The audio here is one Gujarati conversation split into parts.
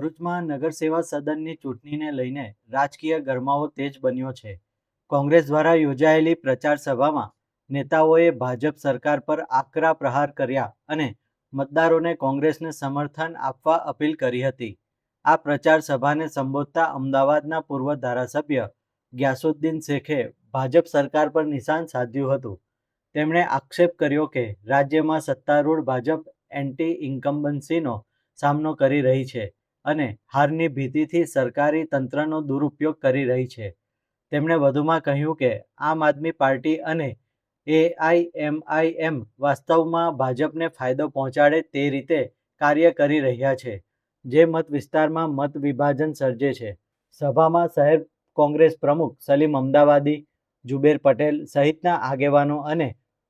ભરૂચમાં નગર સેવા સદનની ચૂંટણીને લઈને રાજકીય ગરમાવો તેજ બન્યો છે. કોંગ્રેસ દ્વારા યોજાયેલી પ્રચાર સભામાં નેતાઓએ ભાજપ સરકાર પર આકરા પ્રહાર કર્યા અને મતદારોને કોંગ્રેસને સમર્થન આપવા અપીલ કરી હતી. આ પ્રચાર સભાને સંબોધતા અમદાવાદના પૂર્વ ધારાસભ્ય ગ્યાસુદ્દીન શેખે ભાજપ સરકાર પર નિશાન સાધ્યું હતું. તેમણે આક્ષેપ કર્યો કે રાજ્યમાં સત્તારૂઢ ભાજપ એન્ટી ઇન્કમ્બન્સીનો સામનો કરી રહી છે અને હારની ભીતિથી સરકારી તંત્રનો દુરુપયોગ કરી રહી છે. તેમણે વધુમાં કહ્યું કે આમ આદમી પાર્ટી અને એઆઈએમઆઈએમ વાસ્તવમાં ભાજપને ફાયદો પહોંચાડે તે રીતે કાર્ય કરી રહ્યા છે, જે મત વિસ્તારમાં મત વિભાજન સર્જે છે. સભામાં શહેર કોંગ્રેસ પ્રમુખ સલીમ અમદાવાદી, જુબેર પટેલ સહિતના આગેવાનો અને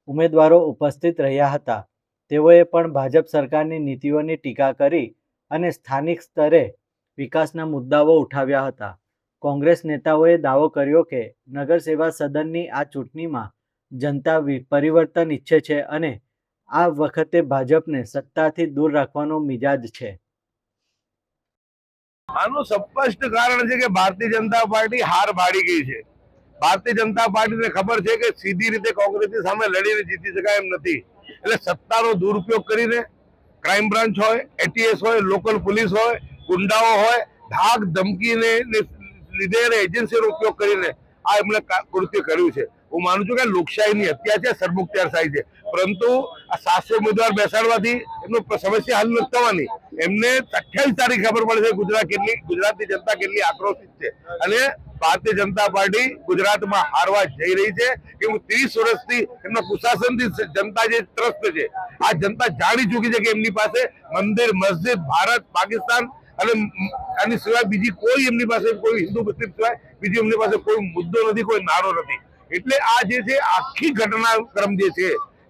ઉમેદવારો ઉપસ્થિત રહ્યા હતા. તેઓએ પણ ભાજપ સરકારની નીતિઓની ટીકા કરી અને સ્થાનિક સ્તરે વિકાસના મુદ્દાઓ ઉઠાવ્યા હતા. કોંગ્રેસ નેતાઓએ દાવો કર્યો કે નગર સેવા સદનની આ ચૂંટણીમાં જનતા પરિવર્તન ઈચ્છે છે અને આ વખતે ભાજપને સત્તાથી દૂર રાખવાનો મિજાજ છે. આનું સ્પષ્ટ કારણ છે કે ભારતીય જનતા પાર્ટી હાર બાળી ગઈ છે. ભારતીય જનતા પાર્ટીને ખબર છે કે સીધી રીતે કોંગ્રેસની સામે લડીને જીતી શકાય એમ નથી. એટલે સત્તાનો દુરુપયોગ કરીને ક્રાઇમ બ્રાન્ચ હોય, એટીએસ હોય, લોકલ પોલીસ હોય, ગુંડાઓ હોય, ધાક ધમકીને લીધે એજન્સીનો ઉપયોગ કરીને આ એમણે કૃત્ય કર્યું છે. હું માનું છું કે લોકશાહીની હત્યા છે, સરમુખત્યારશાહી છે. પરંતુ આ 700 ઉમેદવાર બેસાડવાથી એમનો સમસ્યા હલ નથી થવાની. એમને 28 તારીખ ખબર પડશે ગુજરાતની જનતા કેટલી આક્રોશિત છે અને ભારતીય જનતા પાર્ટી ગુજરાતમાં હારવા જઈ રહી છે. કે 30 વર્ષથી એમના કુશાસનથી જનતા જે ત્રસ્ત છે, આ જનતા જાણી ચૂકી છે કે એમની પાસે મંદિર, મસ્જિદ, ભારત, પાકિસ્તાન અને આની સિવાય બીજી કોઈ એમની પાસે કોઈ હિન્દુ મુસ્લિમ સિવાય બીજી એમની પાસે કોઈ મુદ્દો નથી, કોઈ નારો નથી. એટલે આ જે છે આખી ઘટનાક્રમ જે છે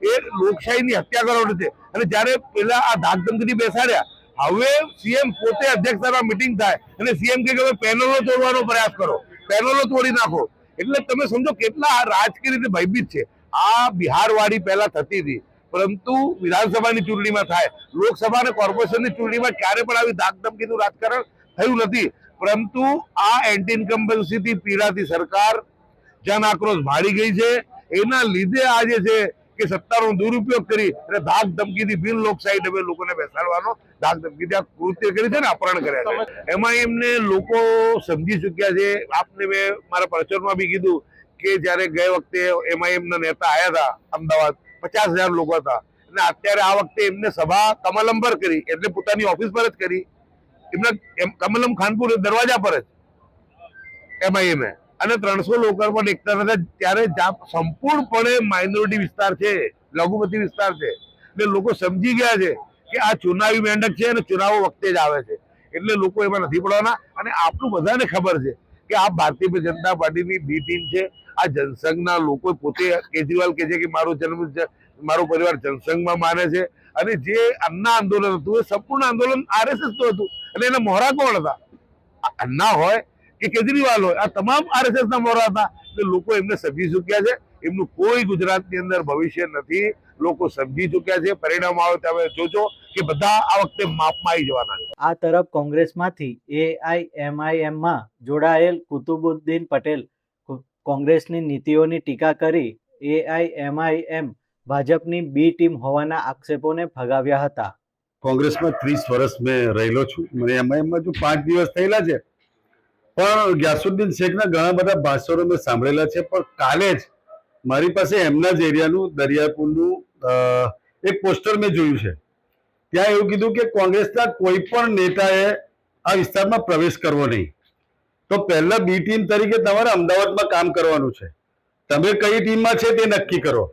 એ લોકશાહીની હત્યા કરવાનો છે. અને જયારે પેલા આ ધાકધમકીથી બેસાડ્યા, હવે સીએમ પોતે અધ્યક્ષતામાં મીટિંગ થાય અને સીએમ કે તમે પેનલો તોડવાનો પ્રયાસ કરો, પેનલો તોડી નાખો. એટલે તમે સમજો કેટલા રાજકીય રીતે ભયભીત છે. આ બિહાર વાળી પહેલા થતી હતી, પરંતુ વિધાનસભાની ચૂંટણીમાં થાય, લોકસભા અને કોર્પોરેશનની ચૂંટણીમાં ક્યારે પણ આવી ધાકધમકીનું રાજકારણ થયું નથી. પરંતુ આ એન્ટી ઇન્કમ્બન્સીથી પીડાતી સરકાર જન આક્રોશ ભાળી ગઈ છે. એના લીધે આ જે છે કે સત્તાનો દુરુપયોગ કરી અને ધાક ધમકીથી બિન લોકશાહી ઢબે લોકોને બેસાડવાનો ધાક ધમકીથી આ કૃત્ય કરી છે ને અપહરણ કર્યા છે. એમાં એમને લોકો સમજી ચુક્યા છે. આપને મેં મારા પ્રચારમાં બી કીધું કે જયારે ગઈ વખતે એમઆઈએમ ના નેતા આવ્યા હતા અમદાવાદ, 50,000 લોકો હતા અને અત્યારે આ વખતે એમને સભા કમલમ પર કરી, એટલે પોતાની ઓફિસ પર જ કરી, એમના કમલમ ખાનપુર દરવાજા પર જ એમઆઈએમ અને 300 લોકો પણ એકતા હતા. ત્યારે સંપૂર્ણપણે માઇનોરિટી વિસ્તાર છે, લઘુમતી વિસ્તાર છે. એટલે લોકો સમજી ગયા છે કે આ ચુનાવી મેંડક છે અને ચુનાવો વખતે જ આવે છે. એટલે લોકો એમાં નથી પડવાના. અને આપણું બધાને ખબર છે કે આ ભારતીય જનતા પાર્ટીની બી ટીમ છે. આ જનસંઘના લોકો પોતે કેજરીવાલ કહે છે કે મારો પરિવાર જનસંઘમાં માને છે. અને જે અન્ના આંદોલન હતું એ સંપૂર્ણ આંદોલન આરએસએસ નું હતું. અને એના મોહરા કોણ હતા? અન્ના હોય કે કેજરીવાલ હોય, આ તમામ આરએસએસ ના મોહરા હતા. એટલે લોકો એમને સમજી ચુક્યા છે. એમનું કોઈ ગુજરાતની અંદર ભવિષ્ય નથી. લોકો સમજી ચુક્યા છે. પરિણામ આવે તમે જોજો કે બધા આ વખતે માપમાં આવી જવાના છે. આ તરફ કોંગ્રેસમાંથી એઆઈએમઆઈએમમાં જોડાયેલ કુતુબુદ્દીન પટેલ કોંગ્રેસની નીતિઓની ટીકા કરી એઆઈએમઆઈએમ ભાજપની બી ટીમ હોવાના આક્ષેપોને ફગાવ્યા હતા. કોંગ્રેસમાં 30 વર્ષ મેં રહેલો છું. મને એમઆઈએમમાં જો 5 દિવસ થયેલા છે, પણ ગ્યાસુદ્દીન શેખના ઘણા બધા ભાષણો મેં સાંભળેલા છે. પણ કાલે જ મારી પાસે એમના જ એરિયાનું દરિયાપુરનું એક પોસ્ટર મેં જોયું છે. ત્યાં એવું કીધું કે કોંગ્રેસના કોઈ પણ નેતાએ આ વિસ્તારમાં પ્રવેશ કરવો નહીં. તો પહેલા બી ટીમ તરીકે તમારે અમદાવાદમાં કામ કરવાનું છે. તમે કઈ ટીમમાં છે તે નક્કી કરો.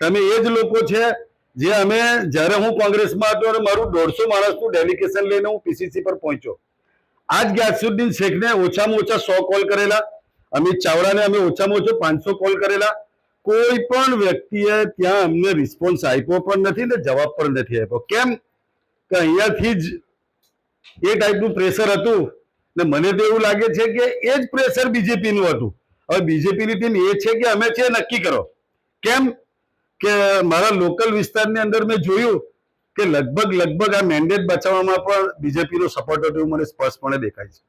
તમે એ જ લોકો છે જે અમે જ્યારે હું કોંગ્રેસમાં હતો અને મારું 150 માણસનું ડેલિગેશન લઈને હું પીસીસી પર પહોંચ્યો. આજ ગ્યાસુદ્દીન શેખને ઓછામાં ઓછા 100 કોલ કરેલા, અમિત ચાવડાને અમે ઓછામાં ઓછો 500 કોલ કરેલા. કોઈ પણ વ્યક્તિએ ત્યાં અમને રિસ્પોન્સ આપ્યો પણ નથી ને જવાબ પણ નથી આપ્યો. કેમ કે અહીંયાથી જ એ ટાઈપનું પ્રેશર હતું ને મને તો એવું લાગે છે કે એ જ પ્રેશર બીજેપીનું હતું. હવે બીજેપીની ટીમ એ છે કે અમે છે નક્કી કરો. કેમ કે મારા લોકલ વિસ્તારની અંદર મેં જોયું કે લગભગ આ મેન્ડેટ બચાવવામાં પણ બીજેપીનો સપોર્ટ હતો એવું મને સ્પષ્ટપણે દેખાય છે.